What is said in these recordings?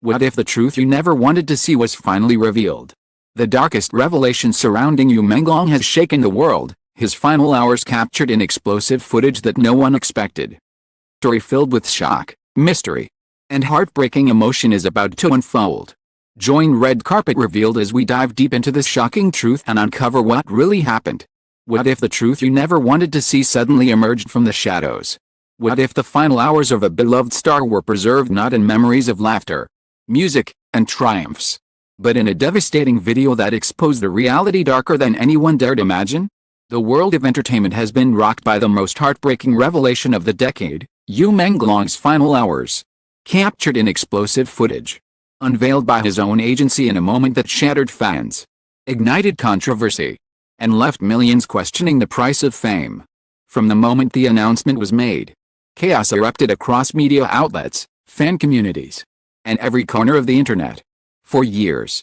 What if the truth you never wanted to see was finally revealed? The darkest revelation surrounding Menglong has shaken the world, his final hours captured in explosive footage that no one expected. Story filled with shock, mystery, and heartbreaking emotion is about to unfold. Join Red Carpet Revealed as we dive deep into this shocking truth and uncover what really happened. What if the truth you never wanted to see suddenly emerged from the shadows? What if the final hours of a beloved star were preserved not in memories of laughter, music, and triumphs, but in a devastating video that exposed a reality darker than anyone dared imagine? The world of entertainment has been rocked by the most heartbreaking revelation of the decade, Menglong's final hours. Captured in explosive footage. Unveiled by his own agency in a moment that shattered fans, ignited controversy, and left millions questioning the price of fame. From the moment the announcement was made, chaos erupted across media outlets, fan communities, and every corner of the internet. For years,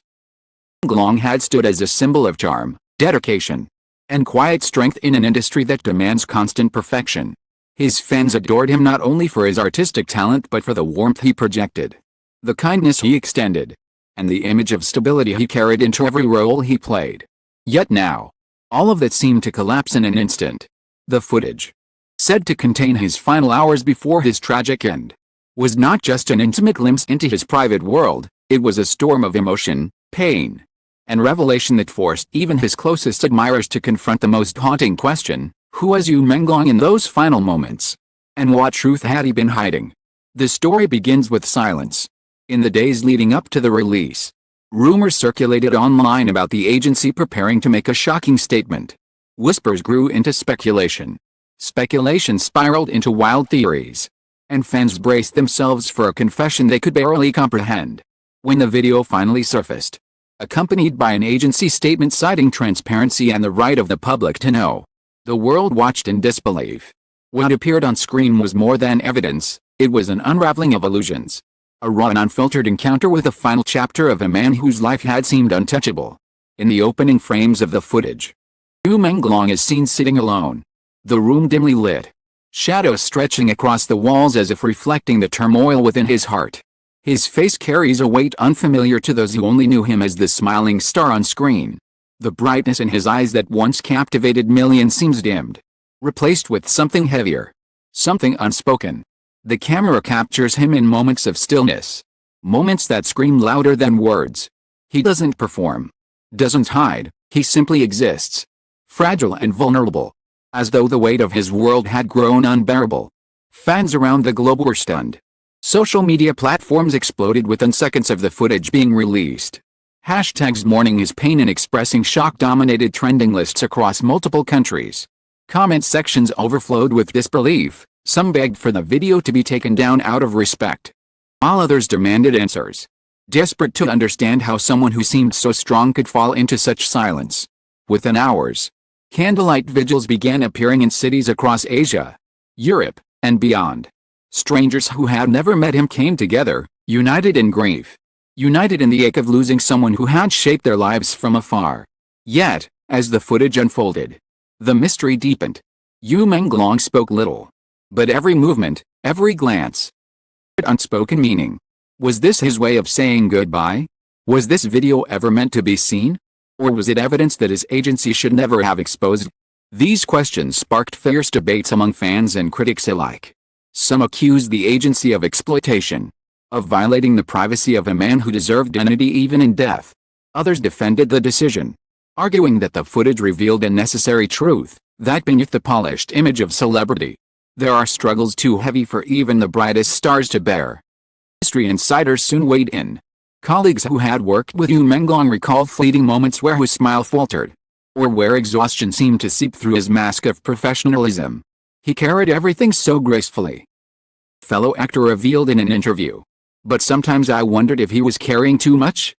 Menglong had stood as a symbol of charm, dedication, and quiet strength in an industry that demands constant perfection. His fans adored him not only for his artistic talent but for the warmth he projected, the kindness he extended, and the image of stability he carried into every role he played. Yet now, all of that seemed to collapse in an instant. The footage, said to contain his final hours before his tragic end, was not just an intimate glimpse into his private world, it was a storm of emotion, pain, and revelation that forced even his closest admirers to confront the most haunting question: who was Menglong in those final moments? And what truth had he been hiding? The story begins with silence. In the days leading up to the release, rumors circulated online about the agency preparing to make a shocking statement. Whispers grew into speculation. Speculation spiraled into wild theories, and fans braced themselves for a confession they could barely comprehend. When the video finally surfaced, accompanied by an agency statement citing transparency and the right of the public to know, the world watched in disbelief. What appeared on screen was more than evidence, it was an unraveling of illusions. A raw and unfiltered encounter with the final chapter of a man whose life had seemed untouchable. In the opening frames of the footage, Menglong is seen sitting alone, the room dimly lit, shadows stretching across the walls as if reflecting the turmoil within his heart. His face carries a weight unfamiliar to those who only knew him as the smiling star on screen. The brightness in his eyes that once captivated millions seems dimmed, replaced with something heavier, something unspoken. The camera captures him in moments of stillness, moments that scream louder than words. He doesn't perform, doesn't hide, he simply exists, fragile and vulnerable, as though the weight of his world had grown unbearable. Fans around the globe were stunned. Social media platforms exploded within seconds of the footage being released. Hashtags mourning his pain and expressing shock dominated trending lists across multiple countries. Comment sections overflowed with disbelief. Some begged for the video to be taken down out of respect, while others demanded answers, desperate to understand how someone who seemed so strong could fall into such silence. Within hours, candlelight vigils began appearing in cities across Asia, Europe, and beyond. Strangers who had never met him came together, united in grief, united in the ache of losing someone who had shaped their lives from afar. Yet, as the footage unfolded, the mystery deepened. Menglong spoke little, but every movement, every glance, had unspoken meaning. Was this his way of saying goodbye? Was this video ever meant to be seen? Or was it evidence that his agency should never have exposed? These questions sparked fierce debates among fans and critics alike. Some accused the agency of exploitation, of violating the privacy of a man who deserved dignity even in death. Others defended the decision, arguing that the footage revealed a necessary truth, that beneath the polished image of celebrity, there are struggles too heavy for even the brightest stars to bear. Industry insiders soon weighed in. Colleagues who had worked with Menglong recalled fleeting moments where his smile faltered, or where exhaustion seemed to seep through his mask of professionalism. He carried everything so gracefully, fellow actor revealed in an interview. But sometimes I wondered if he was carrying too much.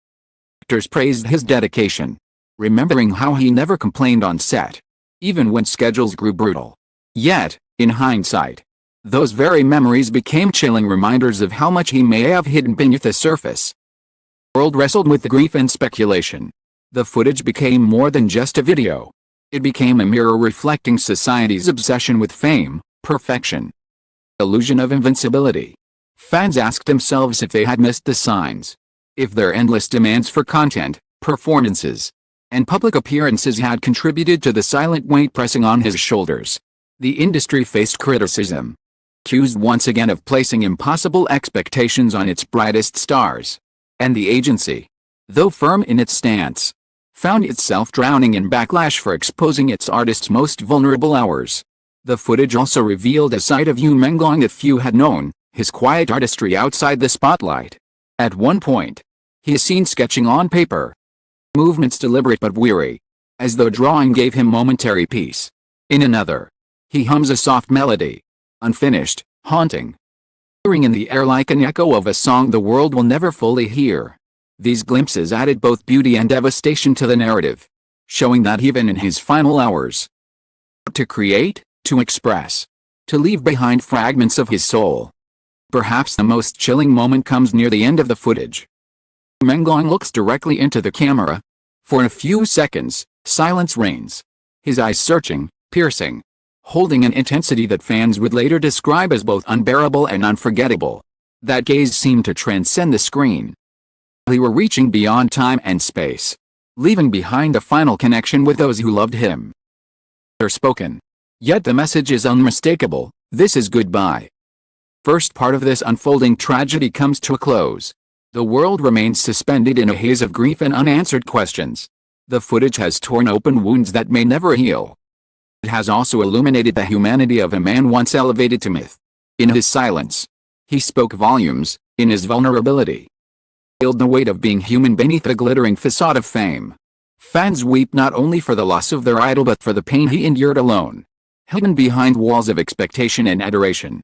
Actors praised his dedication, remembering how he never complained on set, even when schedules grew brutal. Yet, in hindsight, those very memories became chilling reminders of how much he may have hidden beneath the surface. The world wrestled with the grief and speculation. The footage became more than just a video. It became a mirror reflecting society's obsession with fame, perfection, illusion of invincibility. Fans asked themselves if they had missed the signs. If their endless demands for content, performances, and public appearances had contributed to the silent weight pressing on his shoulders. The industry faced criticism, accused once again of placing impossible expectations on its brightest stars. And the agency, though firm in its stance, found itself drowning in backlash for exposing its artists' most vulnerable hours. The footage also revealed a side of Menglong that few had known, his quiet artistry outside the spotlight. At one point, he is seen sketching on paper, movements deliberate but weary, as though drawing gave him momentary peace. In another, he hums a soft melody, unfinished, haunting, lingering in the air like an echo of a song the world will never fully hear. These glimpses added both beauty and devastation to the narrative, showing that even in his final hours, to create, to express, to leave behind fragments of his soul. Perhaps the most chilling moment comes near the end of the footage. Menglong looks directly into the camera. For a few seconds, silence reigns, his eyes searching, piercing, holding an intensity that fans would later describe as both unbearable and unforgettable. That gaze seemed to transcend the screen. They were reaching beyond time and space, leaving behind a final connection with those who loved him. They're spoken. Yet the message is unmistakable: this is goodbye. First part of this unfolding tragedy comes to a close. The world remains suspended in a haze of grief and unanswered questions. The footage has torn open wounds that may never heal. It has also illuminated the humanity of a man once elevated to myth. In his silence, he spoke volumes. In his vulnerability, he felt the weight of being human beneath the glittering facade of fame. Fans weep not only for the loss of their idol but for the pain he endured alone, hidden behind walls of expectation and adoration.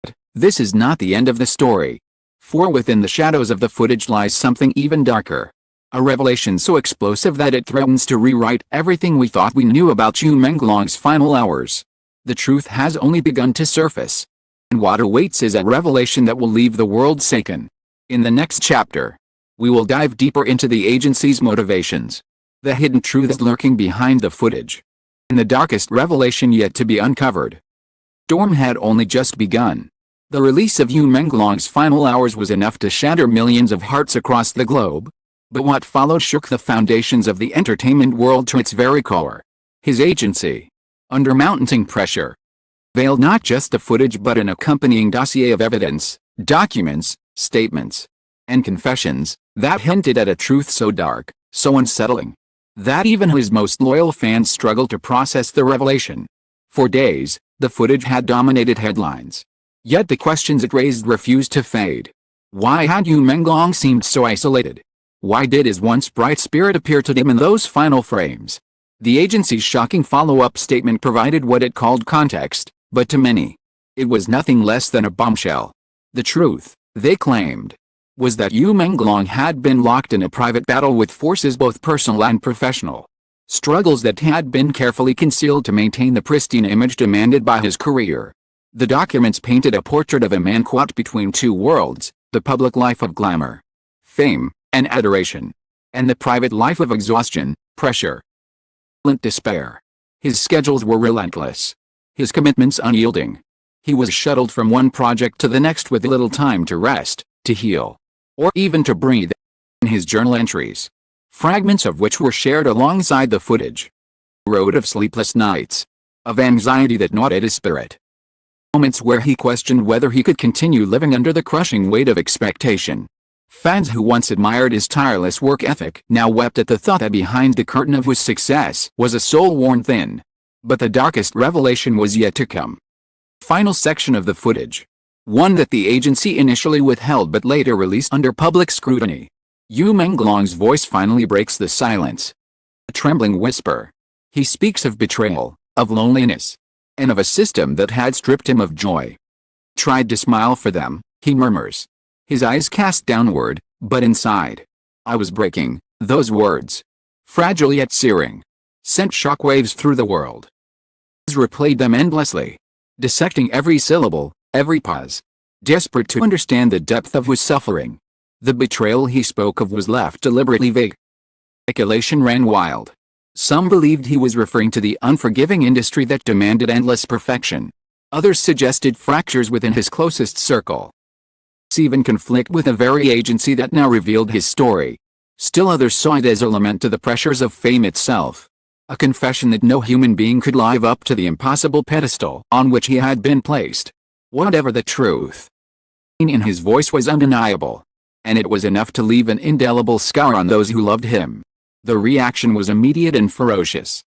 But this is not the end of the story. For within the shadows of the footage lies something even darker. A revelation so explosive that it threatens to rewrite everything we thought we knew about Menglong's final hours. The truth has only begun to surface. And what awaits is a revelation that will leave the world shaken. In the next chapter, we will dive deeper into the agency's motivations, the hidden truths lurking behind the footage, and the darkest revelation yet to be uncovered. Storm had only just begun. The release of Menglong's final hours was enough to shatter millions of hearts across the globe. But what followed shook the foundations of the entertainment world to its very core. His agency, under mounting pressure, veiled not just the footage but an accompanying dossier of evidence, documents, statements, and confessions, that hinted at a truth so dark, so unsettling, that even his most loyal fans struggled to process the revelation. For days, the footage had dominated headlines. Yet the questions it raised refused to fade. Why had Menglong seemed so isolated? Why did his once bright spirit appear to dim in those final frames? The agency's shocking follow-up statement provided what it called context, but to many, it was nothing less than a bombshell. The truth, they claimed, was that Menglong had been locked in a private battle with forces both personal and professional. Struggles that had been carefully concealed to maintain the pristine image demanded by his career. The documents painted a portrait of a man caught between two worlds: the public life of glamour, fame, and adoration, and the private life of exhaustion, pressure, and despair. His schedules were relentless, his commitments unyielding. He was shuttled from one project to the next with little time to rest, to heal, or even to breathe. In his journal entries, fragments of which were shared alongside the footage, he wrote of sleepless nights, of anxiety that gnawed at his spirit, moments where he questioned whether he could continue living under the crushing weight of expectation. Fans who once admired his tireless work ethic now wept at the thought that behind the curtain of his success was a soul worn thin. But the darkest revelation was yet to come. Final section of the footage, one that the agency initially withheld but later released under public scrutiny. Menglong's voice finally breaks the silence. A trembling whisper. He speaks of betrayal, of loneliness, and of a system that had stripped him of joy. Tried to smile for them, he murmurs, his eyes cast downward, but inside, I was breaking. Those words, fragile yet searing, sent shockwaves through the world. He replayed them endlessly, dissecting every syllable, every pause, desperate to understand the depth of his suffering. The betrayal he spoke of was left deliberately vague. Speculation ran wild. Some believed he was referring to the unforgiving industry that demanded endless perfection. Others suggested fractures within his closest circle. even conflict with the very agency that now revealed his story. Still others saw it as a lament to the pressures of fame itself. A confession that no human being could live up to the impossible pedestal on which he had been placed. Whatever the truth, in his voice was undeniable. And it was enough to leave an indelible scar on those who loved him. The reaction was immediate and ferocious.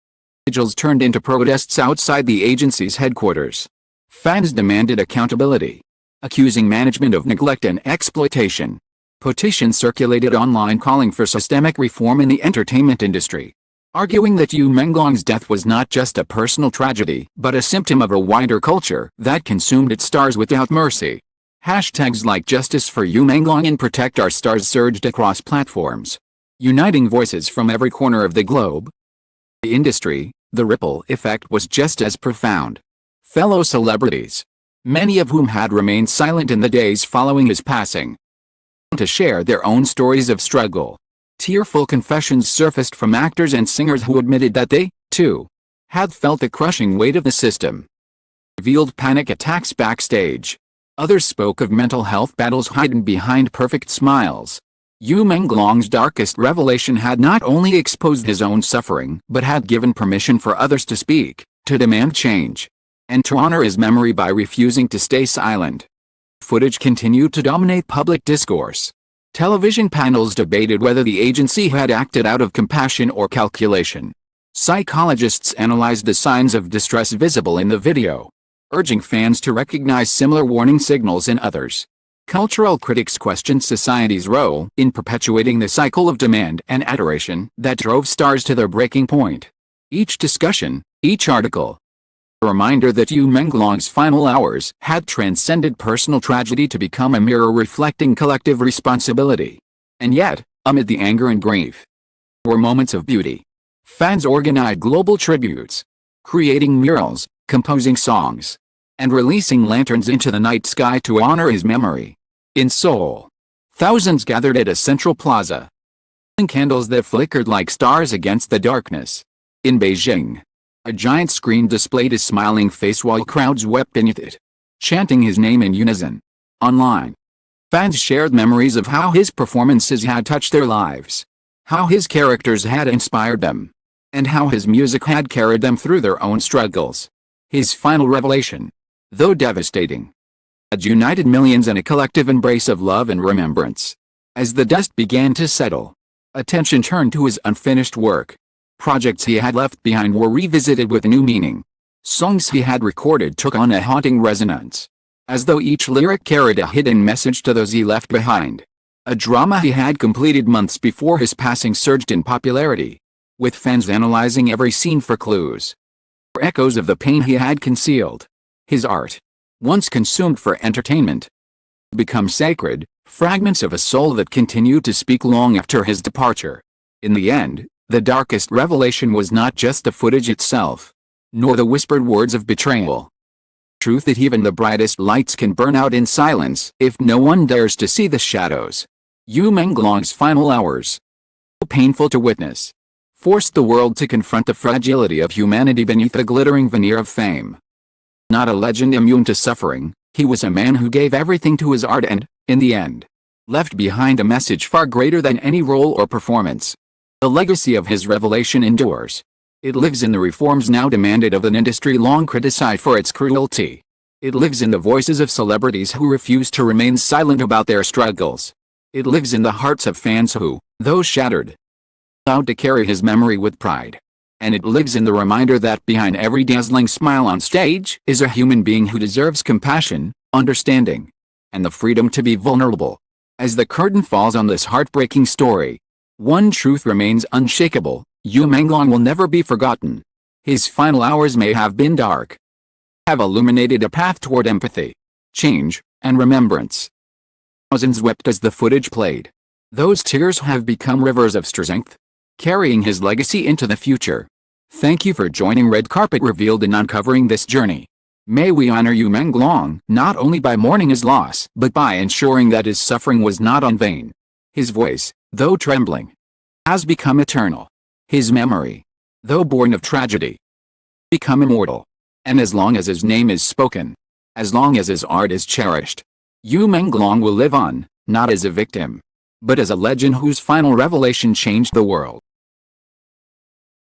Vigils turned into protests outside the agency's headquarters. Fans demanded accountability, accusing management of neglect and exploitation. Petitions circulated online calling for systemic reform in the entertainment industry, arguing that Menglong's death was not just a personal tragedy but a symptom of a wider culture that consumed its stars without mercy. Hashtags like Justice for Menglong and Protect Our Stars surged across platforms, uniting voices from every corner of the globe. The industry, the ripple effect was just as profound. Fellow celebrities, many of whom had remained silent in the days following his passing, to share their own stories of struggle. Tearful confessions surfaced from actors and singers who admitted that they, too, had felt the crushing weight of the system. Revealed panic attacks backstage. Others spoke of mental health battles hidden behind perfect smiles. Menglong's darkest revelation had not only exposed his own suffering but had given permission for others to speak, to demand change, and to honor his memory by refusing to stay silent. Footage continued to dominate public discourse. Television panels debated whether the agency had acted out of compassion or calculation. Psychologists analyzed the signs of distress visible in the video, urging fans to recognize similar warning signals in others. Cultural critics questioned society's role in perpetuating the cycle of demand and adoration that drove stars to their breaking point. Each discussion, each article, a reminder that Menglong's final hours had transcended personal tragedy to become a mirror reflecting collective responsibility. And yet, amid the anger and grief, were moments of beauty. Fans organized global tributes, creating murals, composing songs, and releasing lanterns into the night sky to honor his memory. In Seoul, thousands gathered at a central plaza, candles that flickered like stars against the darkness. In Beijing, a giant screen displayed his smiling face while crowds wept beneath it, chanting his name in unison. Online, fans shared memories of how his performances had touched their lives, how his characters had inspired them, and how his music had carried them through their own struggles. His final revelation, though devastating, had united millions in a collective embrace of love and remembrance. As the dust began to settle, attention turned to his unfinished work. Projects he had left behind were revisited with new meaning. Songs he had recorded took on a haunting resonance, as though each lyric carried a hidden message to those he left behind. A drama he had completed months before his passing surged in popularity, with fans analyzing every scene for clues, or echoes of the pain he had concealed. His art, once consumed for entertainment, become sacred, fragments of a soul that continued to speak long after his departure. In the end, the darkest revelation was not just the footage itself, nor the whispered words of betrayal. Truth that even the brightest lights can burn out in silence if no one dares to see the shadows. Menglong's final hours, so painful to witness, forced the world to confront the fragility of humanity beneath a glittering veneer of fame. Not a legend immune to suffering, he was a man who gave everything to his art and, in the end, left behind a message far greater than any role or performance. The legacy of his revelation endures. It lives in the reforms now demanded of an industry long criticized for its cruelty. It lives in the voices of celebrities who refuse to remain silent about their struggles. It lives in the hearts of fans who, though shattered, allowed to carry his memory with pride. And it lives in the reminder that behind every dazzling smile on stage is a human being who deserves compassion, understanding, and the freedom to be vulnerable. As the curtain falls on this heartbreaking story, one truth remains unshakable: Menglong will never be forgotten. His final hours may have been dark, have illuminated a path toward empathy, change, and remembrance. Thousands wept as the footage played. Those tears have become rivers of strength, carrying his legacy into the future. Thank you for joining Red Carpet Revealed in uncovering this journey. May we honor Menglong not only by mourning his loss but by ensuring that his suffering was not in vain. His voice, though trembling, has become eternal. His memory, though born of tragedy, become immortal. And as long as his name is spoken, as long as his art is cherished, Yu Menglong will live on, not as a victim, but as a legend whose final revelation changed the world.